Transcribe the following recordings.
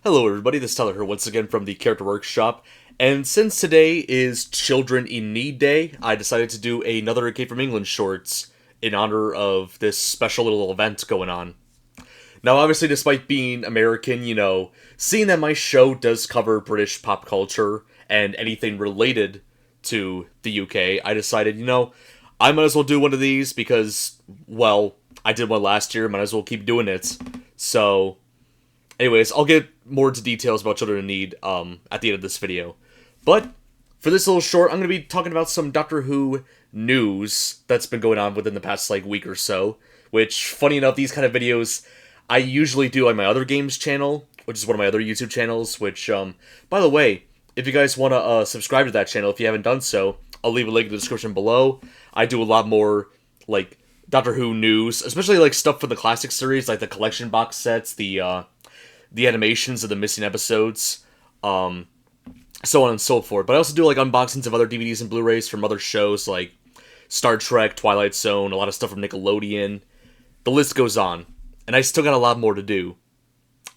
Hello everybody, this is Tyler here once again from the Character Workshop, and since today is Children in Need Day, I decided to do another Came from England shorts in honor of this special little event going on. Now obviously despite being American, seeing that my show does cover British pop culture and anything related to the UK, I decided, I might as well do one of these because, well, I did one last year, might as well keep doing it. So, anyways, I'll get more into details about Children in Need at the end of this video. But for this little short, I'm going to be talking about some Doctor Who news that's been going on within the past week or so. Which, funny enough, these kind of videos I usually do on my other games channel, which is one of my other YouTube channels. Which, by the way, if you guys want to subscribe to that channel, if you haven't done so, I'll leave a link in the description below. I do a lot more Doctor Who news, especially stuff for the classic series, like the collection box sets, the animations of the missing episodes, so on and so forth. But I also do unboxings of other DVDs and Blu-rays from other shows like Star Trek, Twilight Zone, a lot of stuff from Nickelodeon. The list goes on, and I still got a lot more to do.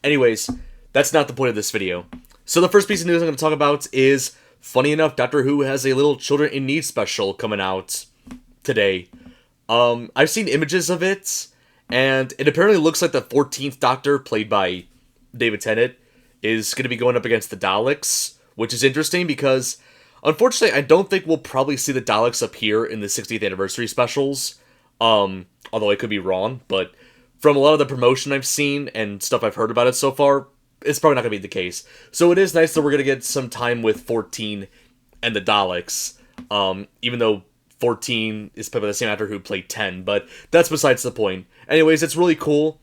Anyways, that's not the point of this video. So the first piece of news I'm going to talk about is, funny enough, Doctor Who has a little Children in Need special coming out today. I've seen images of it, and it apparently looks like the 14th Doctor, played by David Tennant, is going to be going up against the Daleks, which is interesting because, unfortunately, I don't think we'll probably see the Daleks appear in the 60th anniversary specials, although I could be wrong, but from a lot of the promotion I've seen and stuff I've heard about it so far, it's probably not going to be the case. So it is nice that we're going to get some time with 14 and the Daleks, even though 14 is played by the same actor who played 10, but that's besides the point. Anyways, it's really cool,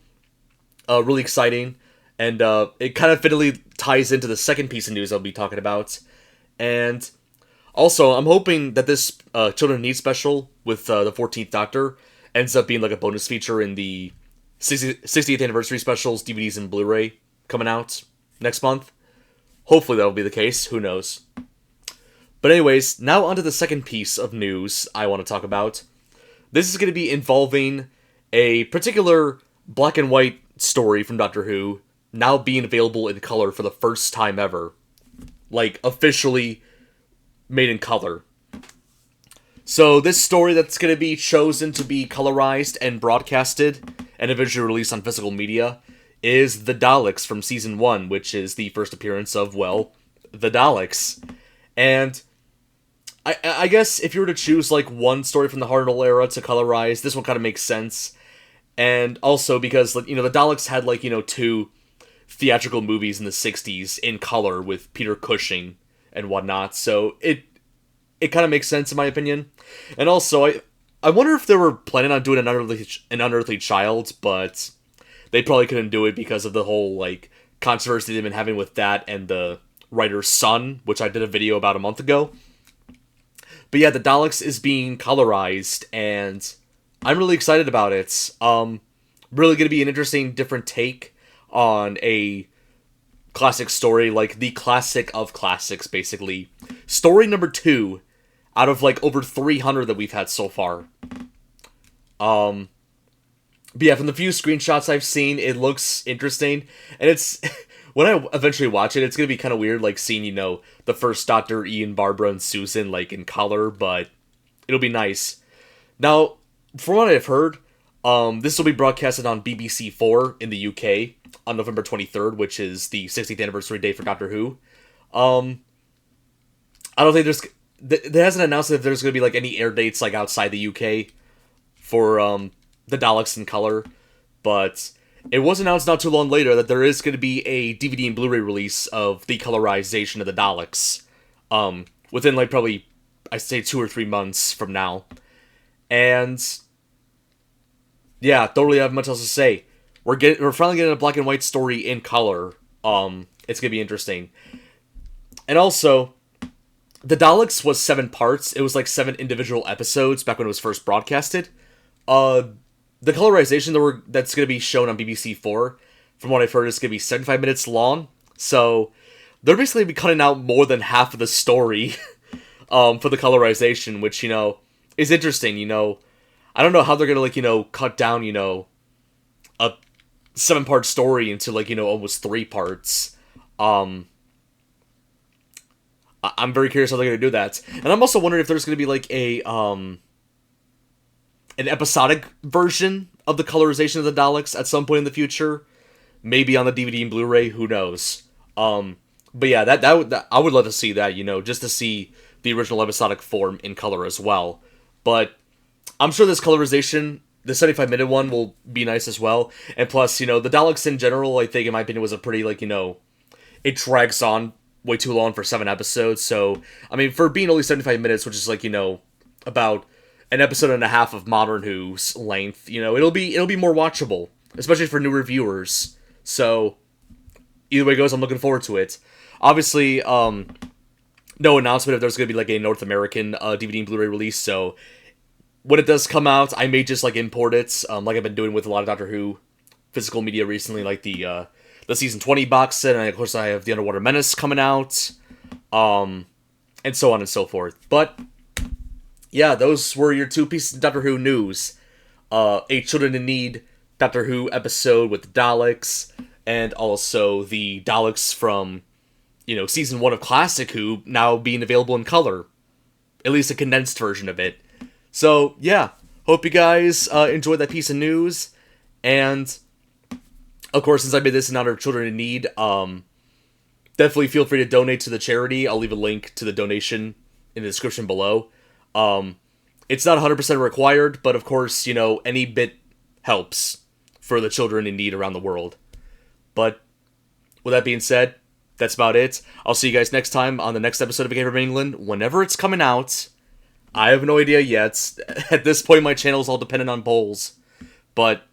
really exciting, and it kind of fittingly ties into the second piece of news I'll be talking about. And also, I'm hoping that this Children in Need special with the 14th Doctor ends up being a bonus feature in the 60th anniversary specials, DVDs, and Blu-ray coming out next month. Hopefully that'll be the case, who knows. But anyways, now onto the second piece of news I want to talk about. This is going to be involving a particular black and white story from Doctor Who now being available in color for the first time ever. Officially made in color. So this story that's going to be chosen to be colorized and broadcasted and eventually released on physical media is The Daleks from Season 1, which is the first appearance of, well, The Daleks. And I guess if you were to choose one story from the Hartnell era to colorize, this one kind of makes sense. And also because the Daleks had two theatrical movies in the 60s in color with Peter Cushing and whatnot, so it kind of makes sense in my opinion. And also I wonder if they were planning on doing an Unearthly Child, but they probably couldn't do it because of the whole controversy they've been having with that and the writer's son, which I did a video about a month ago. But yeah, The Daleks is being colorized, and I'm really excited about it. Really going to be an interesting, different take on a classic story, the classic of classics, basically. Story number 2 out of over 300 that we've had so far. But yeah, from the few screenshots I've seen, it looks interesting, and it's when I eventually watch it, it's gonna be kind of weird, seeing the first Doctor, Ian, Barbara, and Susan in color, but it'll be nice. Now, from what I've heard, this will be broadcasted on BBC4 in the UK on November 23rd, which is the 60th anniversary day for Doctor Who. I don't think there hasn't announced if there's gonna be any air dates outside the UK for the Daleks in color, but it was announced not too long later that there is going to be a DVD and Blu-ray release of the colorization of the Daleks, within probably, I'd say 2 or 3 months from now. And yeah, don't really have much else to say. We're finally getting a black and white story in color. It's gonna be interesting. And also, the Daleks was 7 parts. It was 7 individual episodes back when it was first broadcasted. The colorization that's going to be shown on BBC4, from what I've heard, is going to be 75 minutes long. So they're basically be cutting out more than half of the story for the colorization, which, is interesting. I don't know how they're going to, cut down, a 7-part story into, almost 3 parts. I'm very curious how they're going to do that. And I'm also wondering if there's going to be like an episodic version of the colorization of the Daleks at some point in the future. Maybe on the DVD and Blu-ray, who knows. But yeah, that I would love to see that, just to see the original episodic form in color as well. But I'm sure this colorization, the 75-minute one, will be nice as well. And plus, the Daleks in general, I think, in my opinion, was a pretty, it drags on way too long for 7 episodes. So, I mean, for being only 75 minutes, which is about an episode and a half of Modern Who's length, it'll be more watchable, especially for new reviewers. So, either way it goes, I'm looking forward to it. Obviously, no announcement if there's going to be like a North American DVD and Blu-ray release, so when it does come out, I may just import it, like I've been doing with a lot of Doctor Who physical media recently, like the season 20 box set, and of course I have the Underwater Menace coming out, and so on and so forth. But yeah, those were your 2 pieces of Doctor Who news. A Children in Need Doctor Who episode with the Daleks, and also the Daleks from, season 1 of Classic Who now being available in color. At least a condensed version of it. So, yeah. Hope you guys enjoyed that piece of news. And, of course, since I made this in honor of Children in Need, definitely feel free to donate to the charity. I'll leave a link to the donation in the description below. It's not 100% required, but of course, any bit helps for the children in need around the world. But, with that being said, that's about it. I'll see you guys next time on the next episode of A Game from England, whenever it's coming out. I have no idea yet. At this point, my channel is all dependent on polls. But,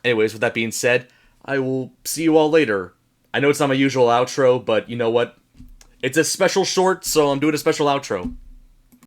anyways, with that being said, I will see you all later. I know it's not my usual outro, but you know what? It's a special short, so I'm doing a special outro.